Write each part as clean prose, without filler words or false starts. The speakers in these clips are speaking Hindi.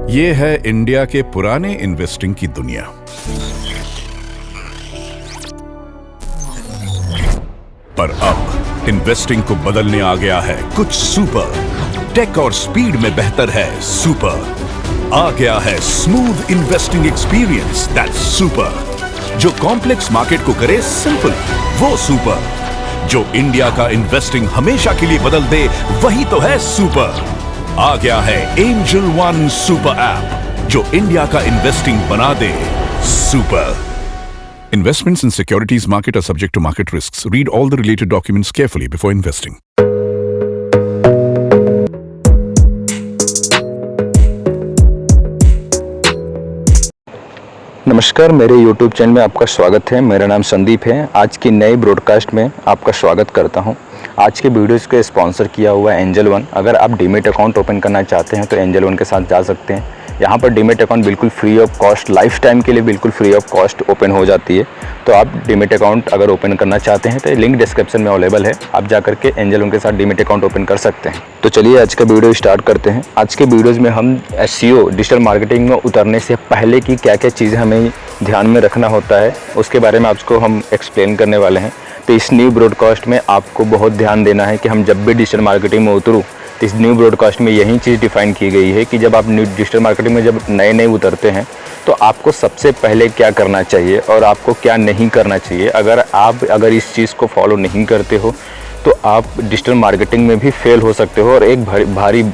ये है इंडिया के पुराने इन्वेस्टिंग की दुनिया। पर अब इन्वेस्टिंग को बदलने आ गया है कुछ सुपर। टेक और स्पीड में बेहतर है सुपर। आ गया है smooth investing experience that's super. जो कॉम्प्लेक्स मार्केट को करे सिंपल, वो सुपर। जो इंडिया का इन्वेस्टिंग हमेशा के लिए बदल दे, वही तो है सुपर। आ गया है एंजल वन सुपर ऐप, जो इंडिया का इन्वेस्टिंग बना दे super. Investments in securities market are subject to market risks. Read all the related documents carefully before investing. नमस्कार, मेरे YouTube चैनल में आपका स्वागत है। मेरा नाम संदीप है। आज की नई ब्रॉडकास्ट में आपका स्वागत करता हूं। आज के वीडियोस को स्पॉन्सर किया हुआ है एंजल वन। अगर आप डीमेट अकाउंट ओपन करना चाहते हैं तो एंजल वन के साथ जा सकते हैं। यहाँ पर डीमेट अकाउंट बिल्कुल free of cost, life time के लिए बिल्कुल फ्री ऑफ कॉस्ट ओपन हो जाती है। तो आप डीमेट अकाउंट अगर ओपन करना चाहते हैं तो लिंक डिस्क्रिप्शन में अवेलेबल है, आप जा करके एंजल वन के साथ डीमेट अकाउंट ओपन कर सकते हैं। तो चलिए आज का वीडियो स्टार्ट करते हैं। आज के वीडियोज़ में हम SEO डिजिटल मार्केटिंग में उतरने से पहले की क्या क्या चीज़ें हमें ध्यान में रखना होता है, उसके बारे में आपको हम एक्सप्लेन करने वाले हैं। तो इस न्यू ब्रॉडकास्ट में आपको बहुत ध्यान देना है कि हम जब भी डिजिटल मार्केटिंग में उतरूँ तो इस न्यू ब्रॉडकास्ट में यही चीज़ डिफाइन की गई है कि जब आप न्यू डिजिटल मार्केटिंग में जब नए उतरते हैं तो आपको सबसे पहले क्या करना चाहिए और आपको क्या नहीं करना चाहिए। अगर इस चीज़ को फॉलो नहीं करते हो तो आप डिजिटल मार्केटिंग में भी फेल हो सकते हो और एक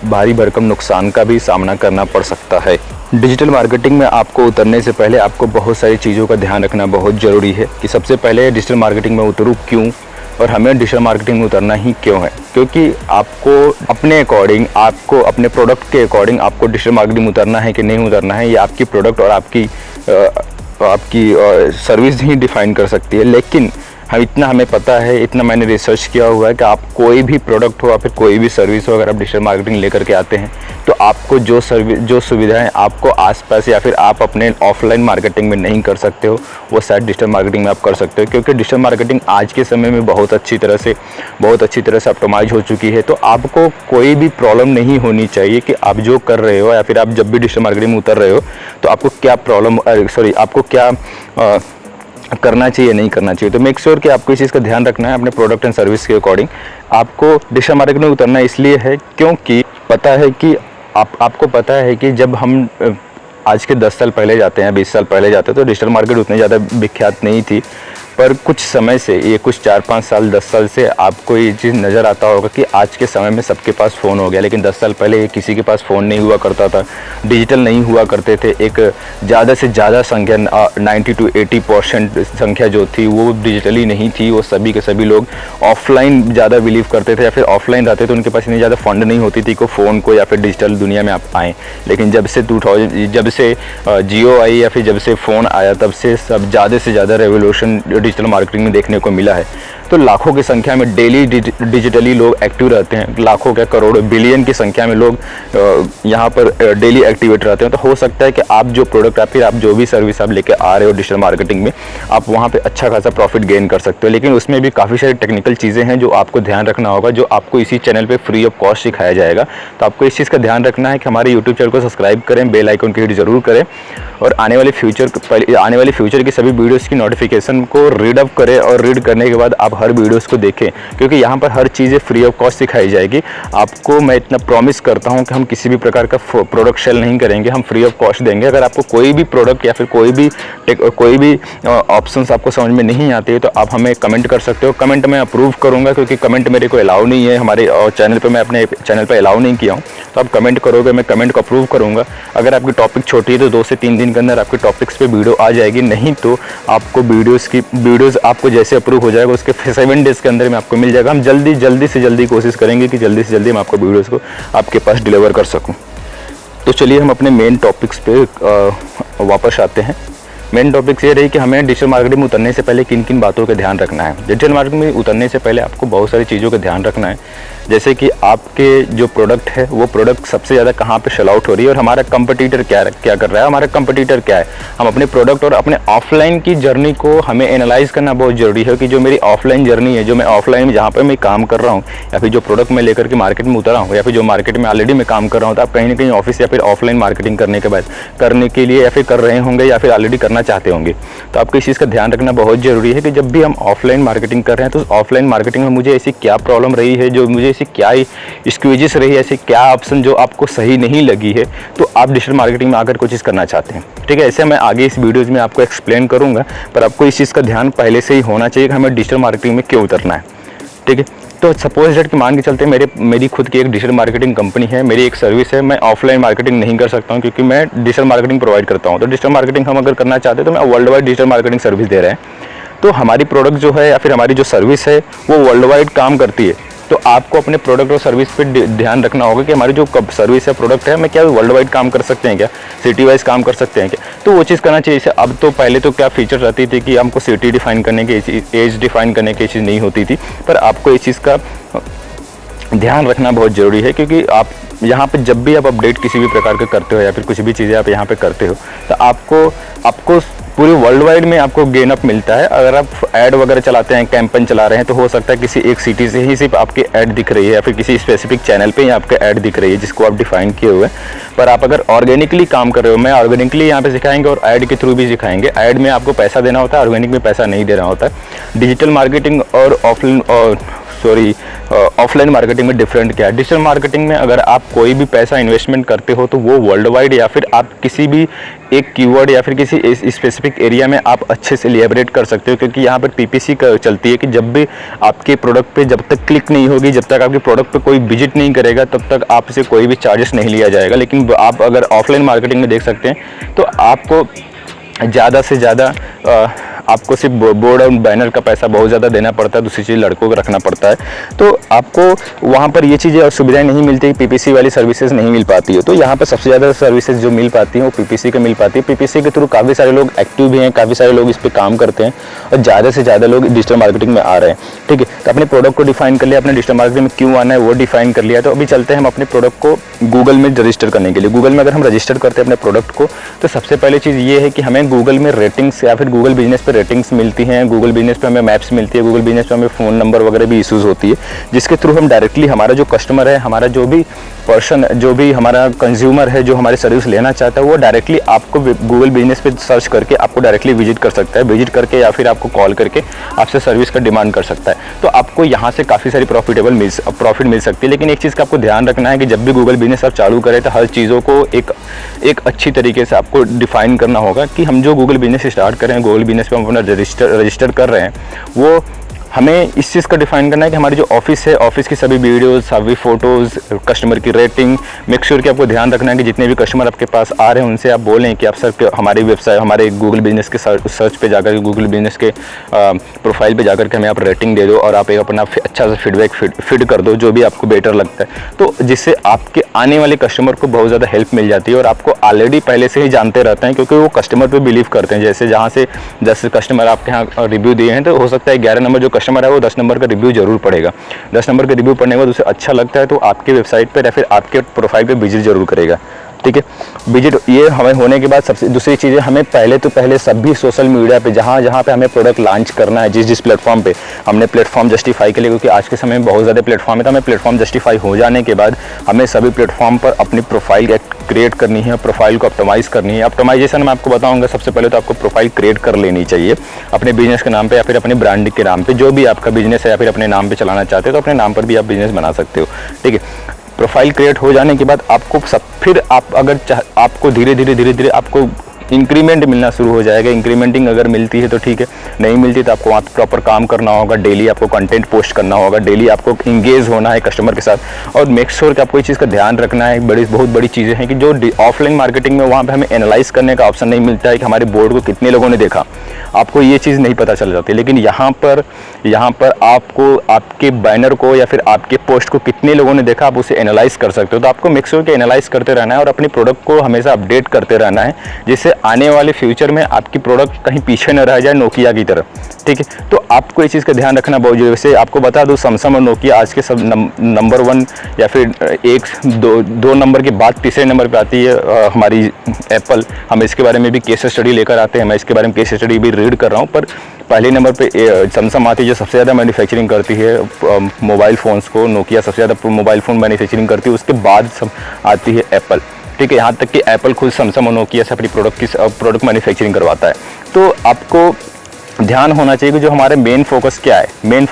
भारी भरकम नुकसान का भी सामना करना पड़ सकता है। डिजिटल मार्केटिंग में आपको उतरने से पहले आपको बहुत सारी चीज़ों का ध्यान रखना बहुत ज़रूरी है कि सबसे पहले डिजिटल मार्केटिंग में उतरूँ क्यों और हमें डिजिटल मार्केटिंग में उतरना ही क्यों है। क्योंकि आपको अपने अकॉर्डिंग, आपको अपने प्रोडक्ट के अकॉर्डिंग आपको डिजिटल मार्केटिंग में उतरना है कि नहीं उतरना है, ये आपकी प्रोडक्ट और आपकी सर्विस ही डिफाइन कर सकती है। लेकिन हमें पता है, इतना मैंने रिसर्च किया हुआ है कि आप कोई भी प्रोडक्ट हो या फिर कोई भी सर्विस हो, अगर आप डिजिटल मार्केटिंग लेकर के आते हैं तो आपको जो सुविधाएं आपको आसपास या फिर आप अपने ऑफलाइन मार्केटिंग में नहीं कर सकते हो, वो शायद डिजिटल मार्केटिंग में आप कर सकते हो। क्योंकि डिजिटल मार्केटिंग आज के समय में बहुत अच्छी तरह से ऑप्टिमाइज हो चुकी है। तो आपको कोई भी प्रॉब्लम नहीं होनी चाहिए कि आप जो कर रहे हो या फिर आप जब भी डिजिटल मार्केटिंग में उतर रहे हो तो आपको क्या आपको क्या करना चाहिए, नहीं करना चाहिए। तो मेक श्योर कि आपको इस चीज़ का ध्यान रखना है अपने प्रोडक्ट एंड सर्विस के अकॉर्डिंग। आपको डिजिटल मार्केटिंग में उतरना इसलिए है क्योंकि पता है कि आपको पता है कि जब हम आज के 10 साल पहले जाते हैं, 20 साल पहले जाते हैं तो डिजिटल मार्केट उतनी ज़्यादा विख्यात नहीं थी। पर कुछ समय से, ये कुछ 4-5 साल 10 साल से आपको ये चीज़ नज़र आता होगा कि आज के समय में सबके पास फ़ोन हो गया। लेकिन 10 साल पहले किसी के पास फ़ोन नहीं हुआ करता था, डिजिटल नहीं हुआ करते थे। एक ज़्यादा से ज़्यादा संख्या 90 to 80% संख्या जो थी वो डिजिटली नहीं थी। वो सभी के सभी लोग ऑफलाइन ज़्यादा बिलीव करते थे या फिर ऑफलाइन रहते थे, उनके पास इतनी ज़्यादा फंड नहीं होती थी कि फ़ोन को या फिर डिजिटल दुनिया में आप आएँ। लेकिन जब से जियो आई या फिर जब से फ़ोन आया तब से सब ज़्यादा से ज़्यादा रेवोल्यूशन डिजिटल मार्केटिंग में देखने को मिला है। तो लाखों की संख्या में डेली डिजिटली लोग एक्टिव रहते हैं। लाखों क्या, करोड़ों, बिलियन की संख्या में लोग यहाँ पर डेली एक्टिवेट रहते हैं। तो हो सकता है कि आप जो प्रोडक्ट या फिर आप जो भी सर्विस आप लेके आ रहे हो डिजिटल मार्केटिंग में, आप वहाँ पे अच्छा खासा प्रॉफिट गेन कर सकते हो। लेकिन उसमें भी काफ़ी सारी टेक्निकल चीज़ें हैं जो आपको ध्यान रखना होगा, जो आपको इसी चैनल पर फ्री ऑफ कॉस्ट सिखाया जाएगा। तो आपको इस चीज़ का ध्यान रखना है कि हमारे यूट्यूब चैनल को सब्सक्राइब करें, बेल आइकन की हिट जरूर करें और आने वाले फ्यूचर की सभी वीडियोज़ की नोटिफिकेशन को रीड अप करें और रीड करने के बाद आप हर वीडियोस को देखें। क्योंकि यहाँ पर हर चीज़ें फ्री ऑफ कॉस्ट सिखाई जाएगी। आपको मैं इतना प्रॉमिस करता हूँ कि हम किसी भी प्रकार का प्रोडक्ट सेल नहीं करेंगे, हम फ्री ऑफ कॉस्ट देंगे। अगर आपको कोई भी प्रोडक्ट या फिर कोई भी ऑप्शंस आपको समझ में नहीं आती है तो आप हमें कमेंट कर सकते हो। कमेंट मैं अप्रूव करूँगा, क्योंकि कमेंट मेरे को अलाउ नहीं है हमारे चैनल पर, मैं अपने चैनल पर अलाउ नहीं किया हूँ। तो आप कमेंट करोगे, मैं कमेंट को अप्रूव करूँगा। अगर आपकी टॉपिक छोटी है तो 2 से 3 दिन के अंदर आपके टॉपिक्स पे वीडियो आ जाएगी। नहीं तो आपको वीडियोस आपको जैसे अप्रूव हो जाएगा उसके 7 डेज़ के अंदर में आपको मिल जाएगा। हम जल्दी से जल्दी कोशिश करेंगे कि जल्दी से जल्दी हम आपको वीडियोस को आपके पास डिलीवर कर सकूं। तो चलिए हम अपने मेन टॉपिक्स पे वापस आते हैं। मेन टॉपिक ये रही कि हमें डिजिटल मार्केटिंग में उतरने से पहले किन किन बातों का ध्यान रखना है। डिजिटल मार्केटिंग में उतरने से पहले आपको बहुत सारी चीज़ों का ध्यान रखना है, जैसे कि आपके जो प्रोडक्ट है वो प्रोडक्ट सबसे ज़्यादा कहाँ पे सेल आउट हो रही है और हमारा कंपटीटर क्या कर रहा है, हमारा कंपटीटर क्या है। हम अपने प्रोडक्ट और अपने ऑफलाइन की जर्नी को हमें एनालाइज करना बहुत ज़रूरी है कि जो मेरी ऑफलाइन जर्नी है, जो मैं ऑफलाइन में जहाँ पर मैं काम कर रहा हूँ या फिर जो प्रोडक्ट मैं लेकर के मार्केट में उतरा हूँ या फिर जो मार्केट में ऑलरेडी मैं काम कर रहा हूँ, तो आप कहीं ना कहीं ऑफिस या फिर ऑफलाइन मार्केटिंग करने के लिए या फिर कर रहे होंगे या फिर ऑलरेडी करना चाहते होंगे। तो आपको इस चीज़ का ध्यान रखना बहुत ज़रूरी है कि जब भी हम ऑफलाइन मार्केटिंग कर रहे हैं तो ऑफलाइन मार्केटिंग में मुझे ऐसी क्या प्रॉब्लम रही है, जो मुझे ऐसी क्या स्क्वीजेस रही है, ऐसी क्या ऑप्शन जो आपको सही नहीं लगी है, तो आप डिजिटल मार्केटिंग में आकर कुछ चीज़ करना चाहते हैं। ठीक है, ऐसे मैं आगे इस वीडियोज़ में आपको एक्सप्लेन करूँगा, पर आपको इस चीज़ का ध्यान पहले से ही होना चाहिए कि हमें डिजिटल मार्केटिंग में क्यों उतरना है। ठीक है, तो सपोज डेट कि मान के चलते मेरी खुद की एक डिजिटल मार्केटिंग कंपनी है, मेरी एक सर्विस है, मैं ऑफलाइन मार्केटिंग नहीं कर सकता हूं क्योंकि मैं डिजिटल मार्केटिंग प्रोवाइड करता हूं। तो डिजिटल मार्केटिंग हम अगर करना चाहते हैं तो मैं world wide digital marketing service दे रहे हैं, तो हमारी प्रोडक्ट जो है या फिर हमारी जो सर्विस है वो वर्ल्ड वाइड काम करती है। तो आपको अपने प्रोडक्ट और सर्विस पे ध्यान रखना होगा कि हमारी जो सर्विस या प्रोडक्ट है, मैं क्या वर्ल्ड वाइड काम कर सकते हैं, क्या सिटी वाइज काम कर सकते हैं क्या, तो वो चीज़ करना चाहिए। अब तो पहले तो क्या फीचर रहती थी कि हमको सिटी डिफाइन करने की, एज डिफाइन करने की चीज़ नहीं होती थी, पर आपको इस चीज़ का ध्यान रखना बहुत ज़रूरी है क्योंकि आप यहाँ पे जब भी आप अपडेट किसी भी प्रकार के करते हो या फिर कुछ भी चीज़ें आप यहाँ पे करते हो तो आपको पूरे वर्ल्ड वाइड में आपको गेन अप मिलता है। अगर आप ऐड वगैरह चलाते हैं, कैंपेन चला रहे हैं, तो हो सकता है किसी एक सिटी से ही सिर्फ आपकी ऐड दिख रही है या फिर किसी स्पेसिफिक चैनल पे ही आपका ऐड दिख रही है जिसको आप डिफाइन किए हुए हैं। पर आप अगर ऑर्गेनिकली काम कर रहे हो, मैं ऑर्गेनिकली यहाँ पे सिखाएंगे और ऐड के थ्रू भी सिखाएंगे। ऐड में आपको पैसा देना होता है, ऑर्गेनिक में पैसा नहीं देना होता है। डिजिटल मार्केटिंग और ऑफलाइन मार्केटिंग में डिफरेंट क्या है। डिजिटल मार्केटिंग में अगर आप कोई भी पैसा इन्वेस्टमेंट करते हो तो वो वर्ल्ड वाइड या फिर आप किसी भी एक कीवर्ड या फिर किसी स्पेसिफिक एरिया में आप अच्छे से लिबरेट कर सकते हो, क्योंकि यहाँ पर पीपीसी चलती है कि जब भी आपके प्रोडक्ट पे जब तक क्लिक नहीं होगी, जब तक आपके प्रोडक्ट पे कोई विजिट नहीं करेगा, तब तक आपसे कोई भी चार्जेस नहीं लिया जाएगा। लेकिन आप अगर ऑफलाइन मार्केटिंग में देख सकते हैं तो आपको ज़्यादा से ज़्यादा आपको सिर्फ बोर्ड और बैनर का पैसा बहुत ज़्यादा देना पड़ता है, दूसरी चीज़ लड़कों को रखना पड़ता है। तो आपको वहाँ पर ये चीज़ें और सुविधाएं नहीं मिलती, पीपीसी वाली सर्विसेज नहीं मिल पाती है। तो यहाँ पर सबसे ज़्यादा सर्विसेज जो मिल पाती हैं वो पीपीसी के मिल पाती है। पीपीसी के थ्रू काफ़ी सारे लोग एक्टिव भी हैं, काफ़ी सारे लोग इस पर काम करते हैं और ज़्यादा से ज़्यादा लोग डिजिटल मार्केटिंग में आ रहे हैं। ठीक है, तो अपने प्रोडक्ट को डिफाइन कर लिया, अपने डिजिटल मार्केटिंग में क्यों आना है वो डिफाइन कर लिया। तो अभी चलते हैं हम अपने प्रोडक्ट को गूगल में रजिस्टर करने के लिए। गूगल में अगर हम रजिस्टर करते हैं अपने प्रोडक्ट को, तो सबसे पहले चीज़ ये है कि हमें गूगल में रेटिंग्स या फिर गूगल बिजनेस पर रेटिंग्स मिलती हैं, गूगल बिजनेस पे हमें मैप्स मिलती है, गूगल बिजनेस पे हमें फ़ोन नंबर वगैरह भी इश्यूज़ होती है, जिसके थ्रू हम डायरेक्टली हमारा जो कस्टमर है, हमारा जो भी पर्सन, जो भी हमारा कंज्यूमर है जो हमारी सर्विस लेना चाहता है, वो डायरेक्टली आपको गूगल बिजनेस पे सर्च करके आपको डायरेक्टली विजिट कर सकता है, विजिट करके या फिर आपको कॉल करके आपसे सर्विस का डिमांड कर सकता है। तो आपको यहाँ से काफ़ी सारी प्रॉफिट मिल सकती है। लेकिन एक चीज़ का आपको ध्यान रखना है कि जब भी गूगल बिजनेस आप चालू करें तो हर चीज़ों को एक अच्छी तरीके से आपको डिफाइन करना होगा कि हम जो गूगल बिजनेस स्टार्ट करें, गूगल बिजनेस पे हम अपना रजिस्टर कर रहे हैं, वो हमें इस चीज़ का डिफाइन करना है कि हमारी जो ऑफिस है, ऑफिस की सभी वीडियोस, सभी फोटोज़, कस्टमर की रेटिंग, मेक श्योर कि आपको ध्यान रखना है कि जितने भी कस्टमर आपके पास आ रहे हैं उनसे आप बोलें कि आप सर हमारी वेबसाइट, हमारे गूगल बिजनेस के सर्च पे जाकर, गूगल बिजनेस के प्रोफाइल पे जाकर के हमें आप रेटिंग दे दो और आप एक अपना अच्छा सा फीडबैक फीड कर दो, जो भी आपको बेटर लगता है। तो जिससे आपके आने वाले कस्टमर को बहुत ज़्यादा हेल्प मिल जाती है और आपको ऑलरेडी पहले से ही जानते रहते हैं, क्योंकि वो कस्टमर पर बिलीव करते हैं। जैसे जहाँ से 10 कस्टमर आपके यहाँ रिव्यू दिए हैं, तो हो सकता है 11 नंबर जो कस्टमर है वो 10 नंबर का रिव्यू जरूर पड़ेगा। 10 नंबर का रिव्यू पढ़ने के बाद उसे अच्छा लगता है तो आपके वेबसाइट पर या फिर आपके प्रोफाइल पे विजिट जरूर करेगा। ठीक है, विजिट ये हमें होने के बाद सबसे दूसरी चीज़ें, हमें पहले सभी सोशल मीडिया पे जहाँ पे हमें प्रोडक्ट लॉन्च करना है, जिस प्लेटफॉर्म पे हमने प्लेटफॉर्म जस्टिफाई के लिए, क्योंकि आज के समय में बहुत ज़्यादा प्लेटफॉर्म है, तो हमें प्लेटफॉर्म जस्टिफाई हो जाने के बाद हमें सभी प्लेटफॉर्म पर अपनी प्रोफाइल क्रिएट करनी है, प्रोफाइल को ऑप्टिमाइज़ करनी है। ऑप्टिमाइजेशन मैं आपको बताऊंगा। सबसे पहले तो आपको प्रोफाइल क्रिएट कर लेनी चाहिए अपने बिजनेस के नाम पे या फिर अपने ब्रांड के नाम पे, जो भी आपका बिजनेस है, या फिर अपने नाम पे चलाना चाहते हो तो अपने नाम पर भी आप बिजनेस बना सकते हो। ठीक है, प्रोफाइल क्रिएट हो जाने के बाद आपको फिर आप अगर आपको धीरे धीरे आपको इंक्रीमेंट मिलना शुरू हो जाएगा। इंक्रीमेंटिंग अगर मिलती है तो ठीक है, नहीं मिलती तो आपको वहाँ प्रॉपर काम करना होगा, डेली आपको कंटेंट पोस्ट करना होगा, डेली आपको इंगेज होना है कस्टमर के साथ। और मेक श्योर कि आपको इस चीज़ का ध्यान रखना है, बहुत बड़ी चीज़ें हैं कि जो ऑफलाइन मार्केटिंग में वहाँ पे हमें एनालाइज करने का ऑप्शन नहीं मिलता है कि हमारे बोर्ड को कितने लोगों ने देखा, आपको ये चीज़ नहीं पता चल जाती। लेकिन यहाँ पर यहाँ पर आपको आपके बैनर को या फिर आपके पोस्ट को कितने लोगों ने देखा, आप उसे एनालाइज कर सकते हो। तो आपको मेक श्योर कि एनालाइज करते रहना है और अपने प्रोडक्ट को हमेशा अपडेट करते रहना है, जिससे आने वाले फ्यूचर में आपकी प्रोडक्ट कहीं पीछे न रह जाए नोकिया की तरह, ठीक है। तो आपको इस चीज़ का ध्यान रखना बहुत जरूरी है। वैसे आपको बता दूँ, सैमसंग और नोकिया आज के सब नंबर 1 या फिर 1-2 नंबर के बाद तीसरे नंबर पे आती है हमारी एप्पल। हम इसके बारे में भी केस स्टडी लेकर आते हैं, मैं इसके बारे में केस स्टडी भी रीड कर रहा हूँ। पर पहले नंबर पे सैमसंग आती है जो सबसे ज़्यादा मैन्युफैक्चरिंग करती है मोबाइल फ़ोन्स को। नोकिया सबसे ज़्यादा मोबाइल फ़ोन मैन्युफैक्चरिंग करती है, उसके बाद सब आती है एप्पल, ठीक है। यहाँ तक कि एप्पल खुद सैमसंग और नोकिया से अपनी प्रोडक्ट मैन्युफैक्चरिंग करवाता है। तो आपको ध्यान होना चाहिए कि जो हमारे मेन फोकस क्या है, मेन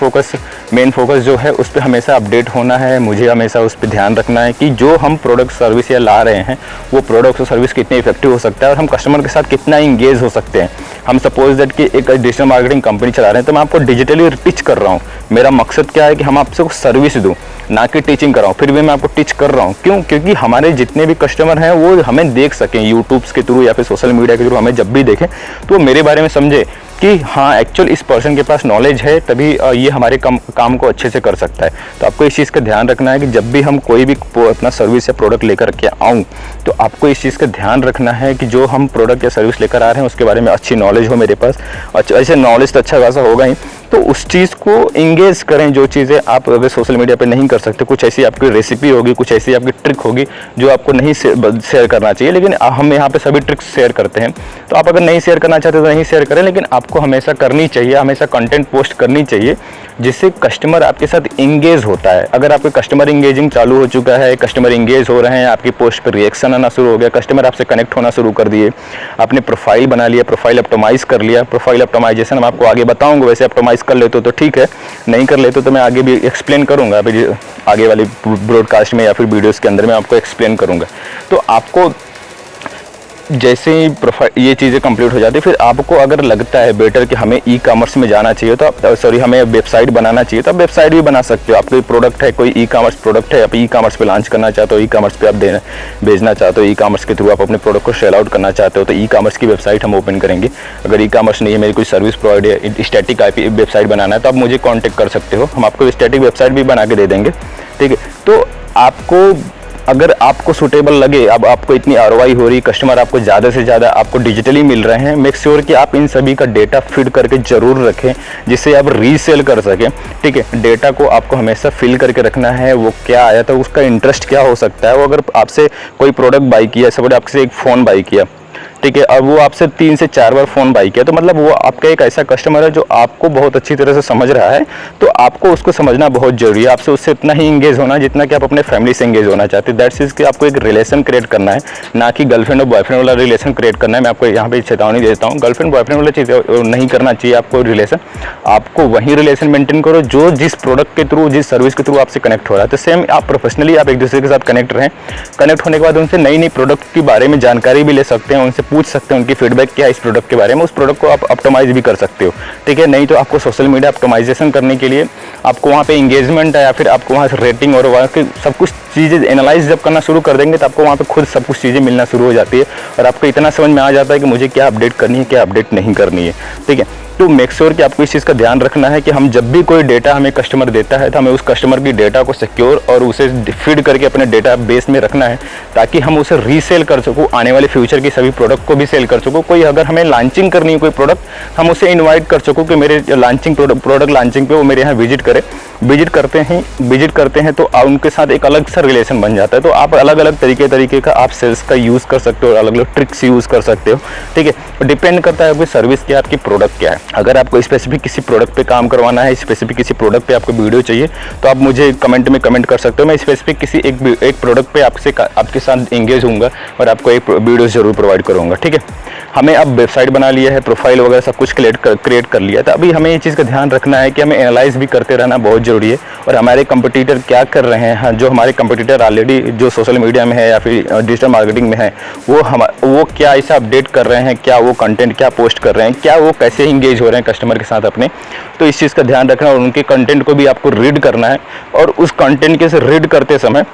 फोकस जो है उस पर हमेशा अपडेट होना है। मुझे हमेशा उस पर ध्यान रखना है कि जो हम प्रोडक्ट सर्विस या ला रहे हैं वो प्रोडक्ट और सर्विस कितनी इफेक्टिव हो सकता है और हम कस्टमर के साथ कितना इंगेज हो सकते हैं। हम सपोज दैट कि एक डिजिटल मार्केटिंग कंपनी चला रहे हैं, तो मैं आपको डिजिटली टीच कर रहा हूँ। मेरा मकसद क्या है कि हम आपसे सर्विस दूँ, ना कि टीचिंग कराऊँ। फिर भी मैं आपको टीच कर रहा हूँ, क्यों? क्योंकि हमारे जितने भी कस्टमर हैं वो हमें देख सकें यूट्यूब्स के थ्रू या फिर सोशल मीडिया के थ्रू, हमें जब भी देखें तो मेरे बारे में समझे कि हाँ एक्चुअल इस पर्सन के पास नॉलेज है, तभी ये हमारे काम को अच्छे से कर सकता है। तो आपको इस चीज़ का ध्यान रखना है कि जब भी हम कोई भी अपना सर्विस या प्रोडक्ट लेकर के आऊँ, तो आपको इस चीज़ का ध्यान रखना है कि जो हम प्रोडक्ट या सर्विस लेकर आ रहे हैं उसके बारे में अच्छी नॉलेज हो मेरे पास। अच्छा, ऐसे नॉलेज तो अच्छा खासा होगा ही, तो उस चीज़ को इंगेज करें। जो चीज़ें आप अगर सोशल मीडिया पे नहीं कर सकते, कुछ ऐसी आपकी रेसिपी होगी, कुछ ऐसी आपकी ट्रिक होगी जो आपको नहीं शेयर करना चाहिए, लेकिन हम यहाँ पे सभी ट्रिक्स शेयर करते हैं। तो आप अगर नहीं शेयर करना चाहते तो नहीं शेयर करें, लेकिन आपको हमेशा करनी चाहिए, हमेशा कंटेंट पोस्ट करनी चाहिए जिससे कस्टमर आपके साथ इंगेज होता है। अगर आपके कस्टमर इंगेजिंग चालू हो चुका है, कस्टमर इंगेज हो रहे हैं, आपकी पोस्ट पर रिएक्शन आना शुरू हो गया, कस्टमर आपसे कनेक्ट होना शुरू कर दिए, आपने प्रोफाइल बना लिया, प्रोफाइल ऑप्टिमाइज कर लिया। प्रोफाइल ऑप्टिमाइजेशन मैं आपको आगे बताऊंगा, वैसे ऑप्टिमाइज कर लेते हो तो ठीक है, नहीं कर लेते तो मैं आगे भी एक्सप्लेन करूंगा, अभी आगे वाली ब्रॉडकास्ट में या फिर वीडियोस के अंदर मैं आपको एक्सप्लेन करूंगा। तो आपको जैसे ही प्रोफाइल ये चीज़ें कंप्लीट हो जाती है, फिर आपको अगर लगता है बेटर कि हमें ई कॉमर्स में जाना चाहिए तो आप हमें वेबसाइट बनाना चाहिए तो आप वेबसाइट भी बना सकते हो। आपका प्रोडक्ट है, कोई ई कॉमर्स प्रोडक्ट है, आप ई कॉमर्स पे लॉन्च करना चाहते हो, ई कॉमर्स पे आप भेजना चाहते हो, ई कॉमर्स के थ्रू आप अपने प्रोडक्ट को सेल आउट करना चाहते हो, तो ई कॉमर्स की वेबसाइट हम ओपन करेंगे। अगर ई कॉमर्स नहीं है, मेरी कोई service provider static IP website बनाना है, तो आप मुझे कॉन्टैक्ट कर सकते हो, हम आपको स्टैटिक वेबसाइट भी बना के दे देंगे, ठीक है। तो आपको अगर आपको सूटेबल लगे, अब आपको इतनी ROI हो रही, कस्टमर आपको ज़्यादा से ज़्यादा आपको डिजिटली मिल रहे हैं, मेक श्योर कि आप इन सभी का डेटा फीड करके ज़रूर रखें जिससे आप रीसेल कर सकें, ठीक है। डेटा को आपको हमेशा फिल करके रखना है। वो क्या आया था, उसका इंटरेस्ट क्या हो सकता है। वो अगर आपसे कोई प्रोडक्ट बाई किया, सपोज आपसे एक फ़ोन बाई किया, ठीक है, अब वो आपसे 3 से 4 बार फ़ोन बाई किया, तो मतलब वो आपका एक ऐसा कस्टमर है जो आपको बहुत अच्छी तरह से समझ रहा है। तो आपको उसको समझना बहुत जरूरी है। आपसे उससे इतना ही इंगेज होना जितना कि आप अपने फैमिली से इंगेज होना चाहते हैं। दैट्स इज कि आपको एक रिलेशन क्रिएट करना है, ना कि गर्लफ्रेंड और बॉयफ्रेंड वाला रिलेशन क्रिएट करना है। मैं आपको यहाँ पे चेतावनी देता हूँ, गर्लफ्रेंड बॉयफ्रेंड वाला चीज़ नहीं करना चाहिए आपको रिलेशन। आपको वही रिलेशन मेंटेन करो जो जिस प्रोडक्ट के थ्रू, जिस सर्विस के थ्रू आपसे कनेक्ट हो रहा है। तो सेम आप प्रोफेशनली आप एक दूसरे के साथ कनेक्ट रहें। कनेक्ट होने के बाद उनसे नई नई प्रोडक्ट के बारे में जानकारी भी ले सकते हैं, उनसे पूछ सकते हैं उनकी फीडबैक क्या है इस प्रोडक्ट के बारे में। उस प्रोडक्ट को आप ऑप्टिमाइज भी कर सकते हो, ठीक है। नहीं तो आपको सोशल मीडिया ऑप्टिमाइजेशन करने के लिए आपको वहाँ पे इंगेजमेंट है या फिर आपको वहाँ से रेटिंग और वहाँ की सब कुछ चीज़ें एनालाइज जब करना शुरू कर देंगे तो आपको वहाँ पे खुद सब कुछ चीज़ें मिलना शुरू हो जाती है और आपको इतना समझ में आ जाता है कि मुझे क्या अपडेट करनी है, क्या अपडेट नहीं करनी है, ठीक है। तो मेक श्योर कि आपको इस चीज़ का ध्यान रखना है कि हम जब भी कोई डेटा हमें कस्टमर देता है तो हमें उस कस्टमर की डेटा को सिक्योर और उसे फीड करके अपने डेटा बेस में रखना है ताकि हम उसे रीसेल कर सकूँ, आने वाले फ्यूचर की सभी प्रोडक्ट को भी सेल कर सकूँ। कोई अगर हमें लॉन्चिंग करनी है कोई प्रोडक्ट, हम उसे इन्वाइट कर सकूँ कि मेरे लॉन्चिंग प्रोडक्ट लॉन्चिंग पे वो मेरे यहाँ विजिट करे। विजिट करते हैं तो उनके साथ एक अलग सा रिलेशन बन जाता है। तो आप अलग अलग तरीके का आप सेल्स का यूज़ कर सकते हो, अलग अलग ट्रिक्स यूज़ कर सकते हो, ठीक है। डिपेंड करता है आपकी सर्विस क्या है, आपकी प्रोडक्ट क्या है। अगर आपको स्पेसिफिक किसी प्रोडक्ट पे काम करवाना है, स्पेसिफिक किसी प्रोडक्ट पे आपको वीडियो चाहिए तो आप मुझे कमेंट में कमेंट कर सकते हो। मैं स्पेसिफिक किसी एक प्रोडक्ट पे आपके साथ एंगेज होऊंगा और आपको एक वीडियो जरूर प्रोवाइड करूँगा, ठीक है। हमें अब वेबसाइट बना लिया है, प्रोफाइल वगैरह सब कुछ क्रिएट कर लिया, तो अभी हमें ये चीज़ का ध्यान रखना है कि हमें एनालाइज भी करते रहना बहुत ज़रूरी है और हमारे कंपटीटर क्या कर रहे हैं। जो हमारे कंपटीटर ऑलरेडी जो सोशल मीडिया में है या फिर डिजिटल मार्केटिंग में है वो क्या ऐसा अपडेट कर रहे हैं, क्या वो कंटेंट क्या पोस्ट कर रहे हैं, क्या वो कैसे इंगेज हो रहे हैं कस्टमर के साथ अपने। तो इस चीज़ का ध्यान रखना और उनके कंटेंट को भी आपको रीड करना है और उस कंटेंट के से रीड करते समय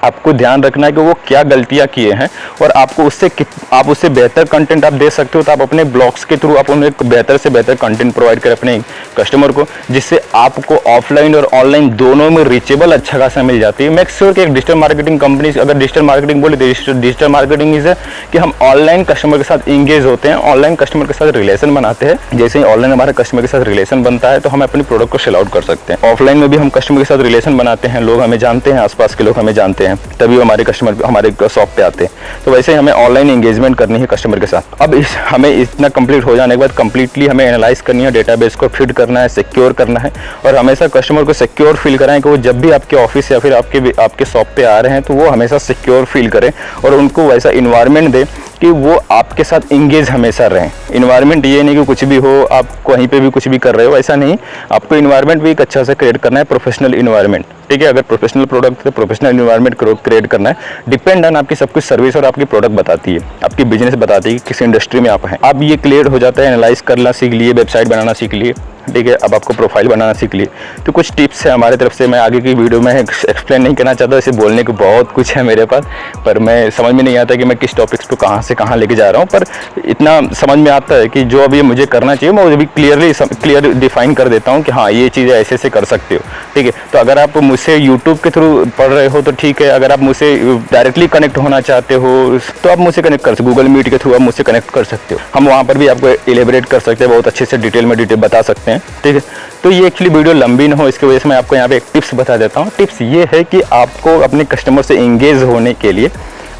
आपको ध्यान रखना है कि वो क्या गलतियां किए हैं और आपको उससे बेहतर कंटेंट आप दे सकते हो। तो आप अपने ब्लॉग्स के थ्रू आप उन्हें बेहतर से बेहतर कंटेंट प्रोवाइड करें अपने कस्टमर को, जिससे आपको ऑफलाइन और ऑनलाइन दोनों में रीचेबल अच्छा खासा मिल जाती है। मेक श्योर कि एक डिजिटल मार्केटिंग कंपनी, अगर डिजिटल मार्केटिंग बोले डिजिटल मार्केटिंग इज कि हम ऑनलाइन कस्टमर के साथ इंगेज होते हैं, ऑनलाइन कस्टमर के साथ रिलेशन बनाते हैं। जैसे ही ऑनलाइन हमारे कस्टमर के साथ रिलेशन बनता है तो हम अपनी प्रोडक्ट को सेल आउट कर सकते हैं। ऑफलाइन में भी हम कस्टमर के साथ रिलेशन बनाते हैं, लोग हमें जानते हैं, आसपास के लोग हमें जानते हैं, तभी वो हमारे कस्टमर हमारे शॉप पे आते हैं। तो वैसे ही हमें ऑनलाइन एंगेजमेंट करनी है कस्टमर के साथ। अब हमें इतना कंप्लीट हो जाने के बाद कंप्लीटली हमें एनालाइज करनी है, डेटाबेस को फीड करना है, सिक्योर करना है और हमेशा कस्टमर को सिक्योर फील कराएं कि वो जब भी आपके ऑफिस या फिर आपके शॉप पे आ रहे हैं तो वो हमेशा सिक्योर फील करें और उनको वैसा इन्वायरमेंट दे कि वो आपके साथ इंगेज हमेशा रहें। इन्वायरमेंट ये नहीं कि कुछ भी हो, आप कहीं पे भी कुछ भी कर रहे हो, ऐसा नहीं। आपको इन्वायरमेंट भी एक अच्छा सा क्रिएट करना है, प्रोफेशनल इन्वायरमेंट, ठीक है। अगर प्रोफेशनल प्रोडक्ट है, प्रोफेशनल इन्वायरमेंट क्रिएट करना है। डिपेंड ऑन आपकी सब कुछ सर्विस और आपकी प्रोडक्ट बताती है, आपकी बिजनेस बताती है कि किस इंडस्ट्री में आप हैं। अब ये क्लियर हो जाता है, एनालाइज करना सीख लिए, वेबसाइट बनाना सीख लिए, ठीक है। अब आपको प्रोफाइल बनाना सीख लिए। तो कुछ टिप्स है हमारे तरफ से, मैं आगे की वीडियो में एक्सप्लेन नहीं करना चाहता, इसे बोलने को बहुत कुछ है मेरे पास, पर मैं समझ में नहीं आता कि मैं किस टॉपिक्स को कहाँ से कहाँ लेके जा रहा हूँ। पर इतना समझ में आता है कि जो अभी मुझे करना चाहिए मैं भी क्लियर डिफाइन कर देता हूँ कि हाँ ये चीज़ें ऐसे ऐसे कर सकते हो, ठीक है। तो अगर आप मुझसे यूट्यूब के थ्रू पढ़ रहे हो तो ठीक है, अगर आप मुझसे डायरेक्टली कनेक्ट होना चाहते हो तो आप मुझसे कनेक्ट कर सकते हो, गूगल मीट के थ्रू आप मुझसे कनेक्ट कर सकते हो। हम वहाँ पर भी आपको एलेबरेट कर सकते हैं, बहुत अच्छे से डिटेल बता सकते हैं, ठीक है। तो ये एक्चुअली वीडियो लंबी ना हो इसकी वजह से मैं आपको यहाँ पे एक टिप्स बता देता हूँ। टिप्स ये है कि आपको अपने कस्टमर से इंगेज होने के लिए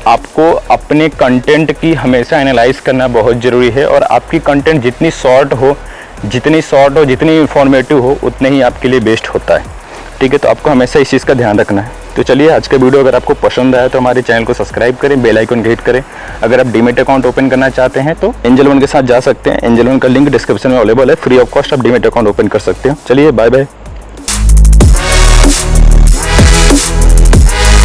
आपको अपने कंटेंट की हमेशा एनालाइज करना बहुत ज़रूरी है और आपकी कंटेंट जितनी शॉर्ट हो, जितनी इंफॉर्मेटिव हो, उतने ही आपके लिए बेस्ट होता है, ठीक है। तो आपको हमेशा इस चीज़ का ध्यान रखना है। तो चलिए आज का वीडियो अगर आपको पसंद आया तो हमारे चैनल को सब्सक्राइब करें, बेल आइकन हिट करें। अगर आप डीमेट अकाउंट ओपन करना चाहते हैं तो एंजल वन के साथ जा सकते हैं। एंजल वन का लिंक डिस्क्रिप्शन में अवेलेबल है, फ्री ऑफ कॉस्ट आप डीमेट अकाउंट ओपन कर सकते हैं। चलिए बाय बाय।